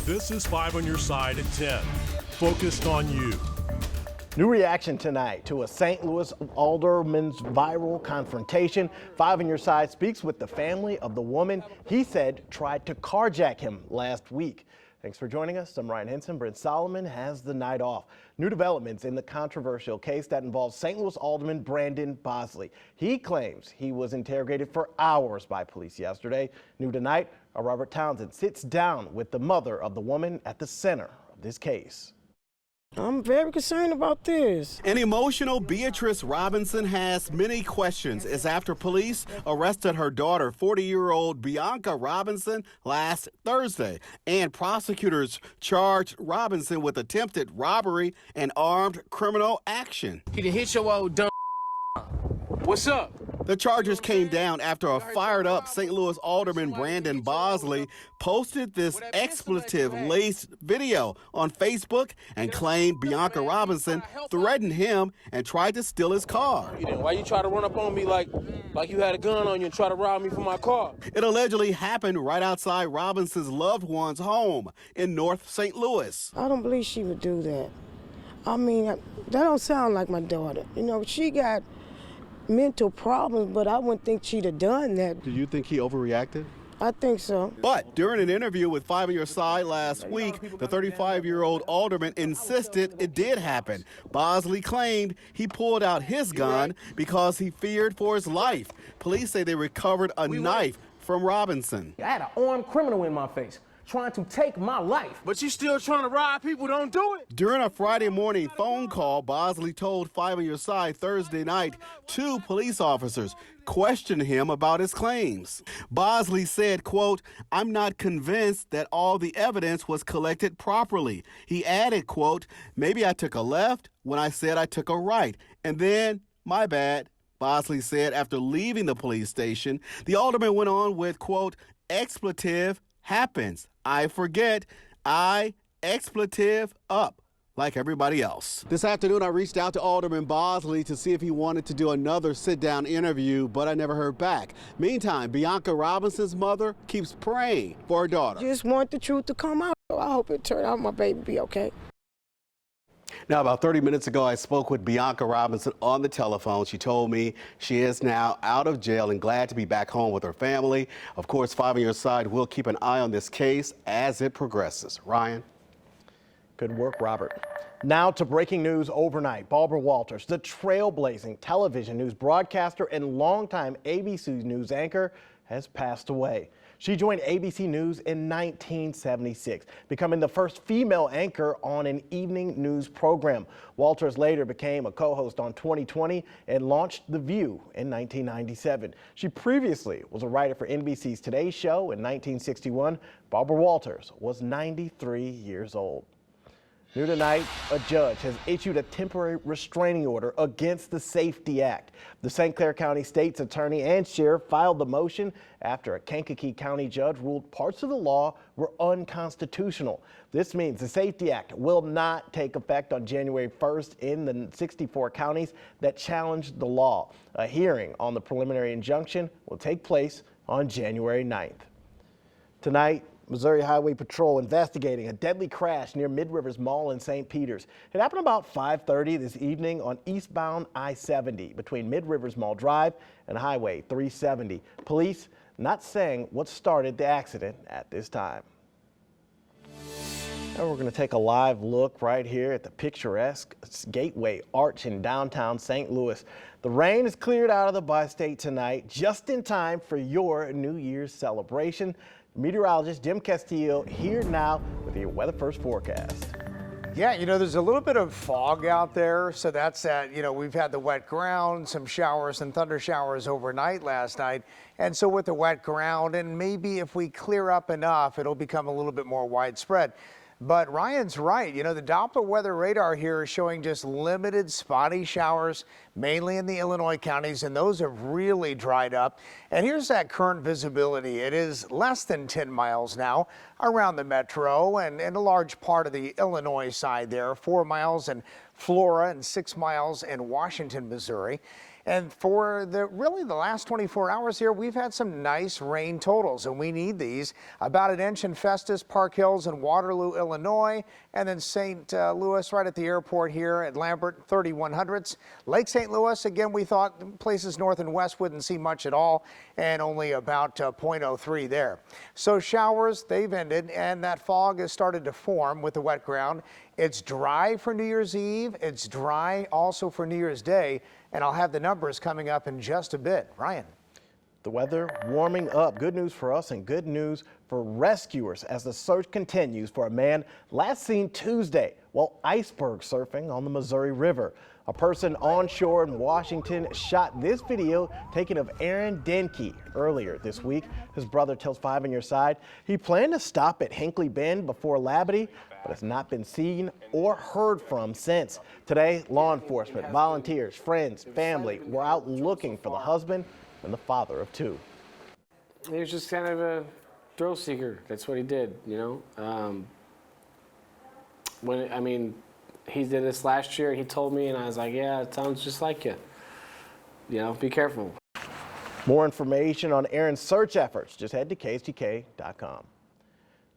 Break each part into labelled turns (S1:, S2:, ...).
S1: This is 5 on your side at 10. Focused on you.
S2: New reaction tonight to a St. Louis alderman's viral confrontation. 5 on your side speaks with the family of the woman he said tried to carjack him last week. Thanks for joining us. I'm Ryan Henson. Brent Solomon has the night off. New developments in the controversial case that involves St. Louis Alderman Brandon Bosley. He claims he was interrogated for hours by police yesterday. New tonight, Robert Townsend sits down with the mother of the woman at the center of this case.
S3: I'm very concerned about this.
S4: An emotional Beatrice Robinson has many questions as after police arrested her daughter, 40-year-old Bianca Robinson, last Thursday. And prosecutors charged Robinson with attempted robbery and armed criminal action.
S5: He done hit your old dumb. What's up?
S4: The charges came down after a fired-up St. Louis Alderman Brandon Bosley posted this expletive-laced video on Facebook and claimed Bianca Robinson threatened him and tried to steal his car.
S5: Why you try to run up on me like you had a gun on you and try to rob me for my car?
S4: It allegedly happened right outside Robinson's loved one's home in North St. Louis.
S3: I don't believe she would do that. I mean, that don't sound like my daughter. You know, she got mental problems, but I wouldn't think she'd have done that.
S4: Do you think he overreacted?
S3: I think so.
S4: But during an interview with 5 on Your Side last week, the 35-year-old alderman insisted it did happen. Bosley claimed he pulled out his gun because he feared for his life. Police say they recovered a knife from Robinson.
S6: I had an armed criminal in my face trying to take my life.
S5: But you still trying to rob people, don't do it.
S4: During a Friday morning phone call, Bosley told 5 on Your Side Thursday night 2 police officers questioned him about his claims. Bosley said, quote, "I'm not convinced that all the evidence was collected properly." He added, quote, "Maybe I took a left when I said I took a right. And then, my bad," Bosley said after leaving the police station. The alderman went on with, quote, "Expletive happens. I forget. I expletive up like everybody else." This afternoon, I reached out to Alderman Bosley to see if he wanted to do another sit-down interview, but I never heard back. Meantime, Bianca Robinson's mother keeps praying for her daughter.
S3: Just want the truth to come out. I hope it turned out my baby be okay.
S4: Now, about 30 minutes ago, I spoke with Bianca Robinson on the telephone. She told me she is now out of jail and glad to be back home with her family. Of course, 5 on Your Side will keep an eye on this case as it progresses. Ryan?
S2: Good work, Robert. Now to breaking news overnight. Barbara Walters, the trailblazing television news broadcaster and longtime ABC News anchor, has passed away. She joined ABC News in 1976, becoming the first female anchor on an evening news program. Walters later became a co-host on 2020 and launched The View in 1997. She previously was a writer for NBC's Today Show in 1961. Barbara Walters was 93 years old. New tonight, a judge has issued a temporary restraining order against the Safety Act. The St. Clair County State's attorney and sheriff filed the motion after a Kankakee County judge ruled parts of the law were unconstitutional. This means the Safety Act will not take effect on January 1st in the 64 counties that challenged the law. A hearing on the preliminary injunction will take place on January 9th. Tonight, Missouri Highway Patrol investigating a deadly crash near Mid-Rivers Mall in St. Peters. It happened about 5:30 this evening on eastbound I-70 between Mid-Rivers Mall Drive and Highway 370. Police not saying what started the accident at this time. Now we're going to take a live look right here at the picturesque Gateway Arch in downtown St. Louis. The rain is cleared out of the bi-state tonight, just in time for your New Year's celebration. Meteorologist Jim Castillo here now with your Weather First forecast.
S7: Yeah, you know, there's a little bit of fog out there, so that's that. You know, we've had the wet ground, some showers and thunder showers overnight last night. And so with the wet ground, and maybe if we clear up enough, it'll become a little bit more widespread. But Ryan's right. You know, the Doppler weather radar here is showing just limited spotty showers, mainly in the Illinois counties, and those have really dried up. And here's that current visibility. It is less than 10 miles now around the metro and a large part of the Illinois side there, 4 miles in Flora and 6 miles in Washington, Missouri. And for really the last 24 hours here, we've had some nice rain totals, and we need these. About an inch in Festus, Park Hills, and Waterloo, Illinois, and then St. Louis right at the airport here at Lambert, 3100ths. Lake St. Louis, again, we thought places north and west wouldn't see much at all, and only about 0.03 there. So showers, they've ended, and that fog has started to form with the wet ground. It's dry for New Year's Eve. It's dry also for New Year's Day, and I'll have the numbers coming up in just a bit. Ryan.
S2: The weather warming up. Good news for us and good news for rescuers as the search continues for a man last seen Tuesday while iceberg surfing on the Missouri River. A person on shore in Washington shot this video taken of Aaron Denke earlier this week. His brother tells 5 on Your Side he planned to stop at Hinkley Bend before Labadie, but has not been seen or heard from since. Today, law enforcement, volunteers, friends, family were out looking for the husband and the father of 2.
S8: He was just kind of a thrill seeker. That's what he did, you know. He did this last year. He told me, and I was like, yeah, it sounds just like you. You know, be careful.
S2: More information on Aaron's search efforts, just head to KSTK.com.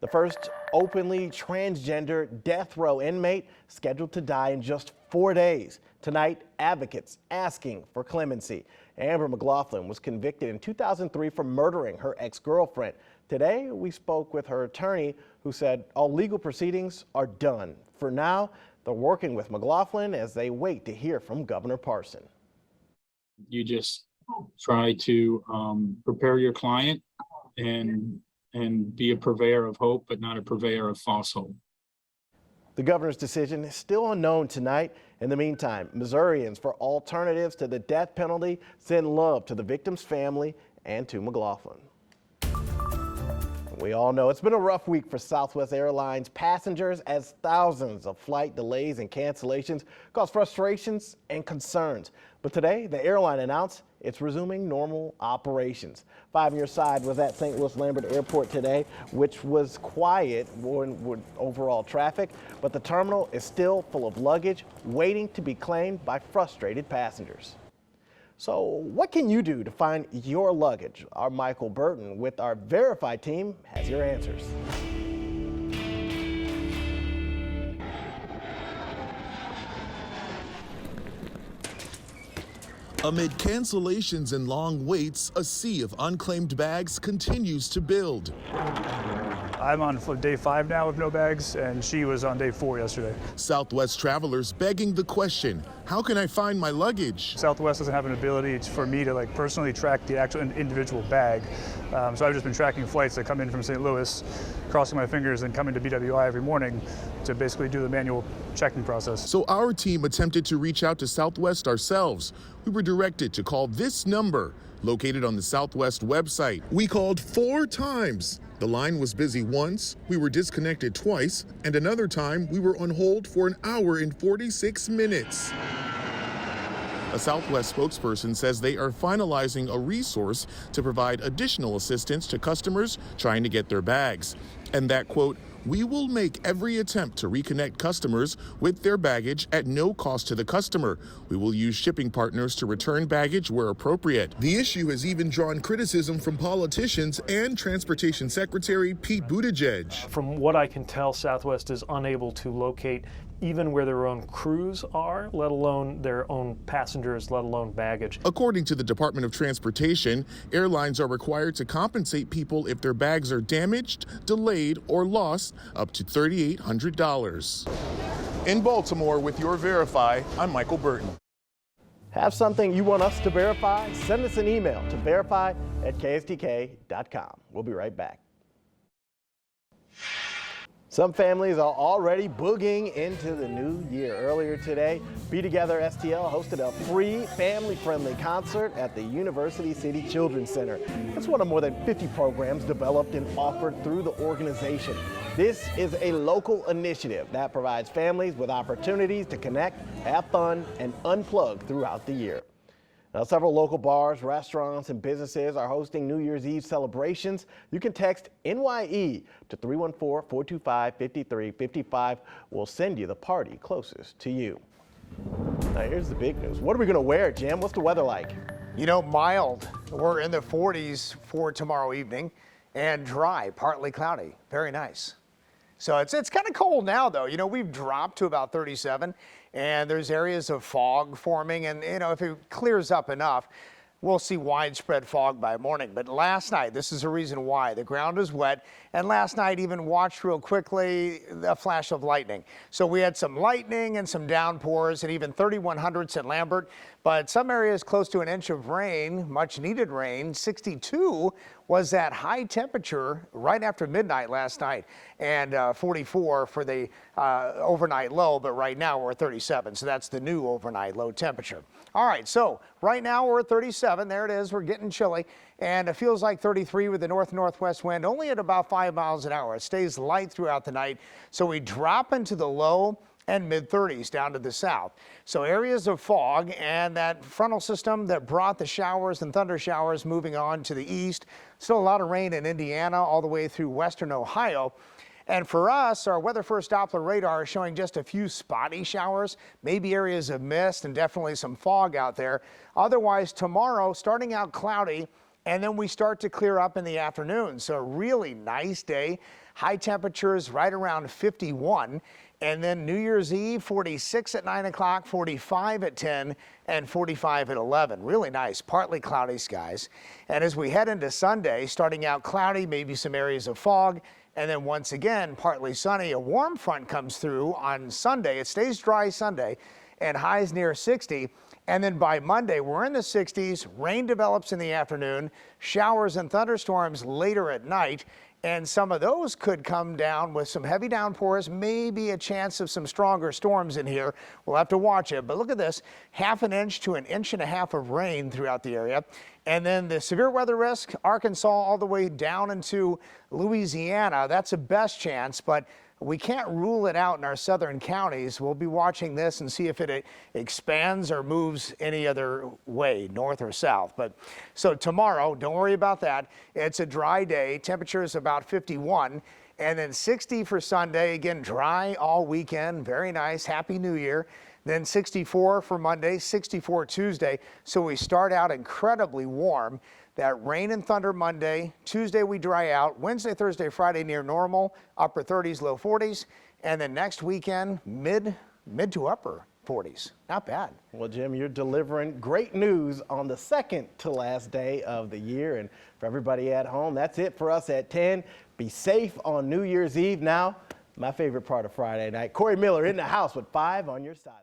S2: The first openly transgender death row inmate scheduled to die in just 4 days. Tonight, advocates asking for clemency. Amber McLaughlin was convicted in 2003 for murdering her ex-girlfriend. Today, we spoke with her attorney who said all legal proceedings are done. For now, they're working with McLaughlin as they wait to hear from Governor Parson.
S9: You just try to prepare your client and be a purveyor of hope, but not a purveyor of false hope.
S2: The governor's decision is still unknown tonight. In the meantime, Missourians for alternatives to the death penalty send love to the victim's family and to McLaughlin. We all know it's been a rough week for Southwest Airlines passengers as thousands of flight delays and cancellations cause frustrations and concerns. But today, the airline announced it's resuming normal operations. 5 on Your Side was at St. Louis Lambert Airport today, which was quiet with overall traffic, but the terminal is still full of luggage waiting to be claimed by frustrated passengers. So what can you do to find your luggage? Our Michael Burton with our Verify team has your answers.
S10: Amid cancellations and long waits, a sea of unclaimed bags continues to build.
S11: I'm on day 5 now with no bags, and she was on day 4 yesterday.
S10: Southwest travelers begging the question, how can I find my luggage?
S11: Southwest doesn't have an ability for me to personally track the actual individual bag. So I've just been tracking flights that come in from St. Louis, crossing my fingers and coming to BWI every morning to basically do the manual checking process.
S10: So our team attempted to reach out to Southwest ourselves. We were directed to call this number, located on the Southwest website. We called 4 times. The line was busy once, we were disconnected twice, and another time we were on hold for 1 hour and 46 minutes. A Southwest spokesperson says they are finalizing a resource to provide additional assistance to customers trying to get their bags. And that, quote, we will make every attempt to reconnect customers with their baggage at no cost to the customer. We will use shipping partners to return baggage where appropriate. The issue has even drawn criticism from politicians and Transportation Secretary Pete Buttigieg.
S12: From what I can tell, Southwest is unable to locate even where their own crews are, let alone their own passengers, let alone baggage.
S10: According to the Department of Transportation, airlines are required to compensate people if their bags are damaged, delayed, or lost up to $3,800. In Baltimore with your Verify, I'm Michael Burton.
S2: Have something you want us to verify? Send us an email to verify@kstk.com. We'll be right back. Some families are already boogieing into the new year. Earlier today, Be Together STL hosted a free family-friendly concert at the University City Children's Center. It's one of more than 50 programs developed and offered through the organization. This is a local initiative that provides families with opportunities to connect, have fun, and unplug throughout the year. Now, several local bars, restaurants, and businesses are hosting New Year's Eve celebrations. You can text NYE to 314-425-5355. We'll send you the party closest to you. Now here's the big news. What are we going to wear, Jim? What's the weather like?
S7: You know, mild. We're in the 40s for tomorrow evening, and dry, partly cloudy. Very nice. So it's kind of cold now, though. You know, we've dropped to about 37, and there's areas of fog forming, and, you know, if it clears up enough, we'll see widespread fog by morning. But last night, this is a reason why. The ground is wet, and last night even watched real quickly a flash of lightning. So we had some lightning and some downpours and even 3100s at Lambert, but some areas close to an inch of rain, much needed rain. 62 was that high temperature right after midnight last night, and 44 for the overnight low, but right now we're at 37, so that's the new overnight low temperature. All right, so right now we're at 37. There it is. We're getting chilly, and it feels like 33 with the north-northwest wind, only at about 5 miles an hour. It stays light throughout the night, so we drop into the low and mid-30s down to the south. So areas of fog and that frontal system that brought the showers and thunder showers moving on to the east. Still a lot of rain in Indiana all the way through western Ohio. And for us, our Weather First Doppler radar is showing just a few spotty showers, maybe areas of mist and definitely some fog out there. Otherwise, tomorrow, starting out cloudy, and then we start to clear up in the afternoon. So a really nice day. High temperatures right around 51. And then New Year's Eve, 46 at 9 o'clock, 45 at 10, and 45 at 11. Really nice, partly cloudy skies. And as we head into Sunday, starting out cloudy, maybe some areas of fog, and then once again, partly sunny. A warm front comes through on Sunday. It stays dry Sunday, and highs near 60. And then by Monday, we're in the 60s. Rain develops in the afternoon, showers and thunderstorms later at night. And some of those could come down with some heavy downpours, maybe a chance of some stronger storms in here. We'll have to watch it. But look at this, ½ an inch to 1.5 inches of rain throughout the area. And then the severe weather risk, Arkansas all the way down into Louisiana. That's a best chance, but we can't rule it out in our southern counties. We'll be watching this and see if it expands or moves any other way, north or south. But so tomorrow, don't worry about that. It's a dry day. Temperature is about 51. And then 60 for Sunday. Again, dry all weekend. Very nice. Happy New Year. Then 64 for Monday, 64 Tuesday. So we start out incredibly warm. That rain and thunder Monday. Tuesday we dry out. Wednesday, Thursday, Friday near normal. Upper 30s, low 40s. And then next weekend, mid to upper 40s. Not bad.
S2: Well, Jim, you're delivering great news on the second to last day of the year. And for everybody at home, that's it for us at 10. Be safe on New Year's Eve. Now, my favorite part of Friday night, Corey Miller in the house with 5 on your side.